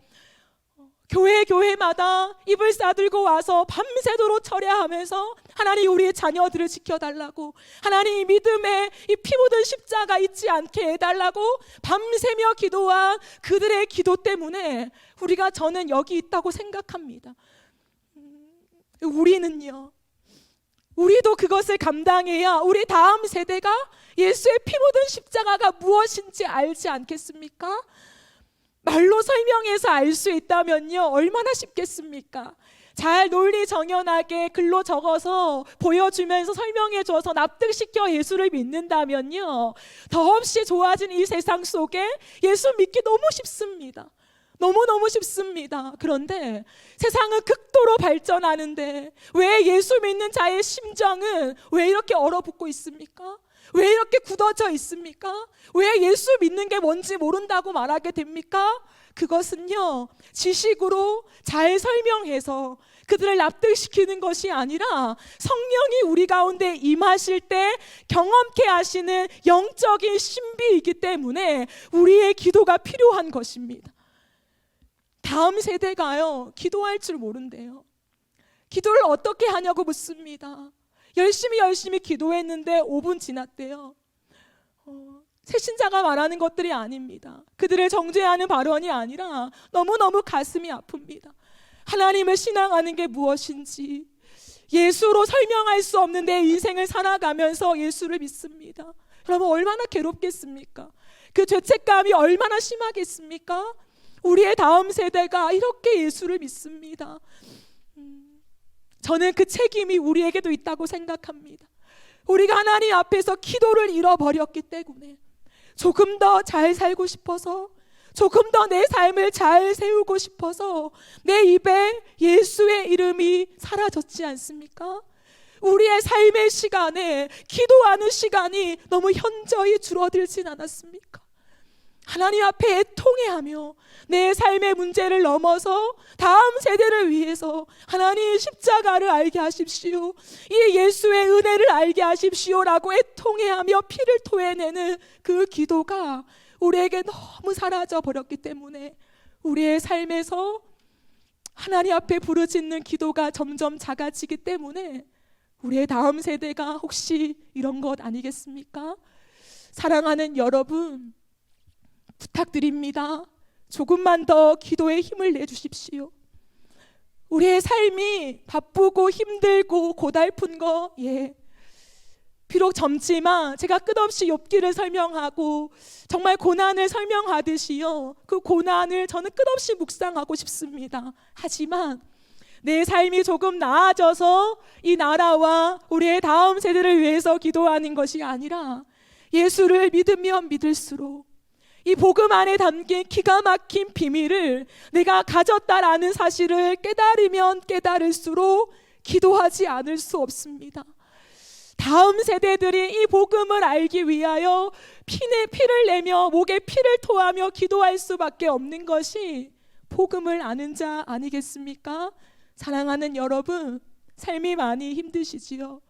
교회마다 이불 싸들고 와서 밤새도록 철야하면서 하나님, 우리의 자녀들을 지켜달라고, 하나님, 이 믿음에 이 피 묻은 십자가 잊지 않게 해달라고 밤새며 기도한 그들의 기도 때문에 저는 여기 있다고 생각합니다. 우리는요, 우리도 그것을 감당해야 우리 다음 세대가 예수의 피 묻은 십자가가 무엇인지 알지 않겠습니까? 말로 설명해서 알 수 있다면요, 얼마나 쉽겠습니까? 잘 논리 정연하게 글로 적어서 보여주면서 설명해줘서 납득시켜 예수를 믿는다면요, 더없이 좋아진 이 세상 속에 예수 믿기 너무 쉽습니다. 너무너무 쉽습니다. 그런데 세상은 극도로 발전하는데 왜 예수 믿는 자의 심정은 왜 이렇게 얼어붙고 있습니까? 왜 이렇게 굳어져 있습니까? 왜 예수 믿는 게 뭔지 모른다고 말하게 됩니까? 그것은요, 지식으로 잘 설명해서 그들을 납득시키는 것이 아니라 성령이 우리 가운데 임하실 때 경험케 하시는 영적인 신비이기 때문에 우리의 기도가 필요한 것입니다. 다음 세대가요, 기도할 줄 모른대요. 기도를 어떻게 하냐고 묻습니다. 열심히 기도했는데 5분 지났대요. 새신자가 말하는 것들이 아닙니다. 그들을 정죄하는 발언이 아니라 너무너무 가슴이 아픕니다. 하나님을 신앙하는 게 무엇인지 예수로 설명할 수 없는 내 인생을 살아가면서 예수를 믿습니다. 여러분, 얼마나 괴롭겠습니까? 그 죄책감이 얼마나 심하겠습니까? 우리의 다음 세대가 이렇게 예수를 믿습니다. 저는 그 책임이 우리에게도 있다고 생각합니다. 우리가 하나님 앞에서 기도를 잃어버렸기 때문에 조금 더 잘 살고 싶어서, 조금 더 내 삶을 잘 세우고 싶어서 내 입에 예수의 이름이 사라졌지 않습니까? 우리의 삶의 시간에 기도하는 시간이 너무 현저히 줄어들진 않았습니까? 하나님 앞에 애통해하며 내 삶의 문제를 넘어서 다음 세대를 위해서 하나님 십자가를 알게 하십시오, 이 예수의 은혜를 알게 하십시오라고 애통해하며 피를 토해내는 그 기도가 우리에게 너무 사라져 버렸기 때문에 우리의 삶에서 하나님 앞에 부르짖는 기도가 점점 작아지기 때문에 우리의 다음 세대가 혹시 이런 것 아니겠습니까? 사랑하는 여러분, 부탁드립니다. 조금만 더 기도에 힘을 내주십시오. 우리의 삶이 바쁘고 힘들고 고달픈 거, 비록 젊지만 제가 끝없이 욥기를 설명하고 정말 고난을 설명하듯이요, 그 고난을 저는 끝없이 묵상하고 싶습니다. 하지만 내 삶이 조금 나아져서 이 나라와 우리의 다음 세대를 위해서 기도하는 것이 아니라 예수를 믿으면 믿을수록 이 복음 안에 담긴 기가 막힌 비밀을 내가 가졌다라는 사실을 깨달으면 깨달을수록 기도하지 않을 수 없습니다. 다음 세대들이 이 복음을 알기 위하여 피를 내며 목에 피를 토하며 기도할 수밖에 없는 것이 복음을 아는 자 아니겠습니까? 사랑하는 여러분, 삶이 많이 힘드시지요?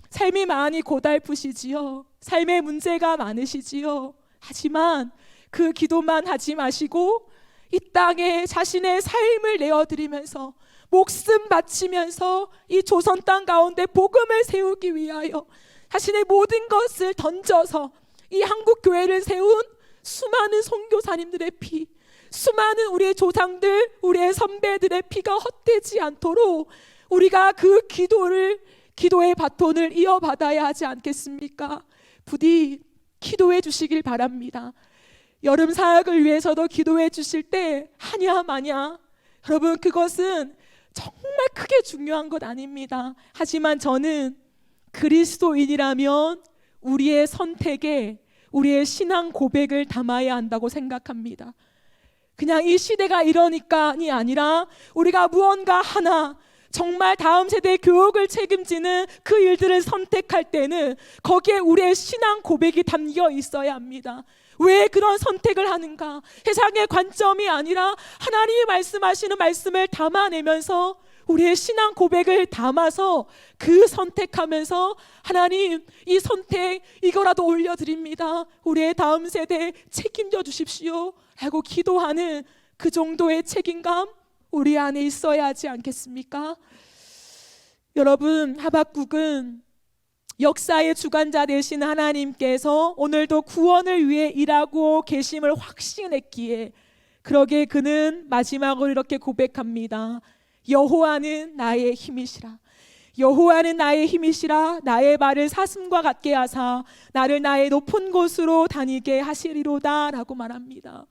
삶이 많이 고달프시지요? 삶의 문제가 많으시지요? 하지만 그 기도만 하지 마시고 이 땅에 자신의 삶을 내어드리면서 목숨 바치면서 이 조선 땅 가운데 복음을 세우기 위하여 자신의 모든 것을 던져서 이 한국 교회를 세운 수많은 선교사님들의 피, 수많은 우리의 조상들, 우리의 선배들의 피가 헛되지 않도록 우리가 그 기도의 바톤을 이어받아야 하지 않겠습니까? 부디 기도해 주시길 바랍니다. 여름 사역을 위해서도 기도해 주실 때 하냐 마냐, 여러분, 그것은 정말 크게 중요한 것 아닙니다. 하지만 저는 그리스도인이라면 우리의 선택에 우리의 신앙 고백을 담아야 한다고 생각합니다. 그냥 이 시대가 이러니까이 아니라 우리가 무언가 하나 정말 다음 세대의 교육을 책임지는 그 일들을 선택할 때는 거기에 우리의 신앙 고백이 담겨 있어야 합니다. 왜 그런 선택을 하는가? 세상의 관점이 아니라 하나님이 말씀하시는 말씀을 담아내면서 우리의 신앙 고백을 담아서 그 선택하면서 하나님, 이 선택 이거라도 올려드립니다, 우리의 다음 세대 책임져 주십시오 라고 기도하는 그 정도의 책임감 우리 안에 있어야 하지 않겠습니까? 여러분, 하박국은 역사의 주관자 되신 하나님께서 오늘도 구원을 위해 일하고 계심을 확신했기에 그러기에 그는 마지막으로 이렇게 고백합니다. 여호와는 나의 힘이시라. 여호와는 나의 힘이시라. 나의 발을 사슴과 같게 하사 나를 나의 높은 곳으로 다니게 하시리로다 라고 말합니다.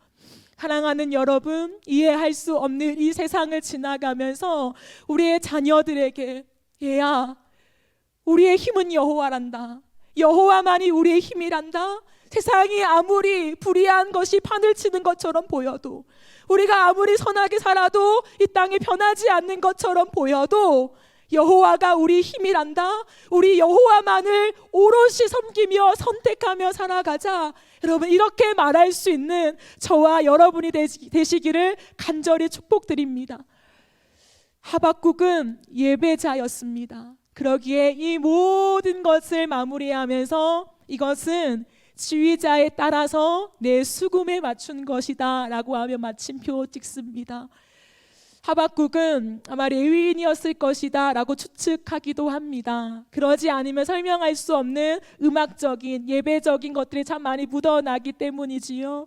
사랑하는 여러분, 이해할 수 없는 이 세상을 지나가면서 우리의 자녀들에게 얘야, 우리의 힘은 여호와란다. 여호와만이 우리의 힘이란다. 세상이 아무리 불의한 것이 판을 치는 것처럼 보여도, 우리가 아무리 선하게 살아도 이 땅이 변하지 않는 것처럼 보여도 여호와가 우리 힘이란다. 우리 여호와만을 오롯이 섬기며 선택하며 살아가자. 여러분, 이렇게 말할 수 있는 저와 여러분이 되시기를 간절히 축복드립니다. 하박국은 예배자였습니다. 그러기에 이 모든 것을 마무리하면서 이것은 지휘자에 따라서 내 수금에 맞춘 것이다 라고 하며 마침표 찍습니다. 하박국은 아마 레위인이었을 것이다 라고 추측하기도 합니다. 그러지 않으면 설명할 수 없는 음악적인 예배적인 것들이 참 많이 묻어나기 때문이지요.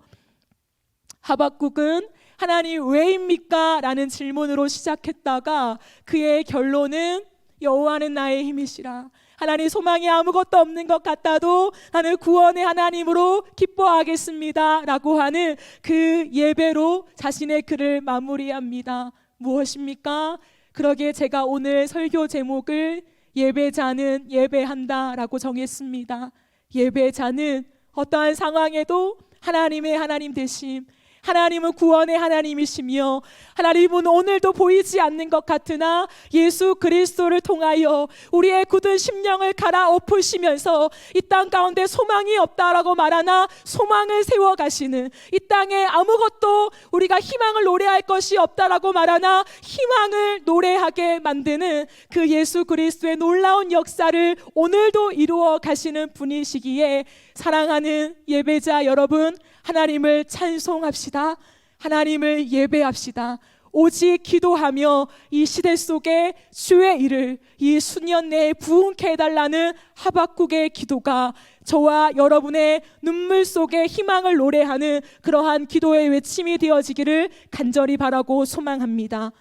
하박국은 하나님 왜입니까? 라는 질문으로 시작했다가 그의 결론은 여호와는 나의 힘이시라. 하나님, 소망이 아무것도 없는 것 같아도 나는 구원의 하나님으로 기뻐하겠습니다 라고 하는 그 예배로 자신의 글을 마무리합니다. 무엇입니까? 그러기에 제가 오늘 설교 제목을 예배자는 예배한다 라고 정했습니다. 예배자는 어떠한 상황에도 하나님의 하나님 되심, 하나님은 구원의 하나님이시며 하나님은 오늘도 보이지 않는 것 같으나 예수 그리스도를 통하여 우리의 굳은 심령을 갈아엎으시면서 이 땅 가운데 소망이 없다라고 말하나 소망을 세워가시는, 이 땅에 아무것도 우리가 희망을 노래할 것이 없다라고 말하나 희망을 노래하게 만드는 그 예수 그리스도의 놀라운 역사를 오늘도 이루어 가시는 분이시기에 사랑하는 예배자 여러분, 하나님을 찬송합시다. 하나님을 예배합시다. 오직 기도하며 이 시대 속에 주의 일을 이 수년 내에 부흥케 해달라는 하박국의 기도가 저와 여러분의 눈물 속에 희망을 노래하는 그러한 기도의 외침이 되어지기를 간절히 바라고 소망합니다.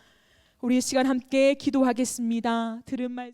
우리 이 시간 함께 기도하겠습니다. 들은 말씀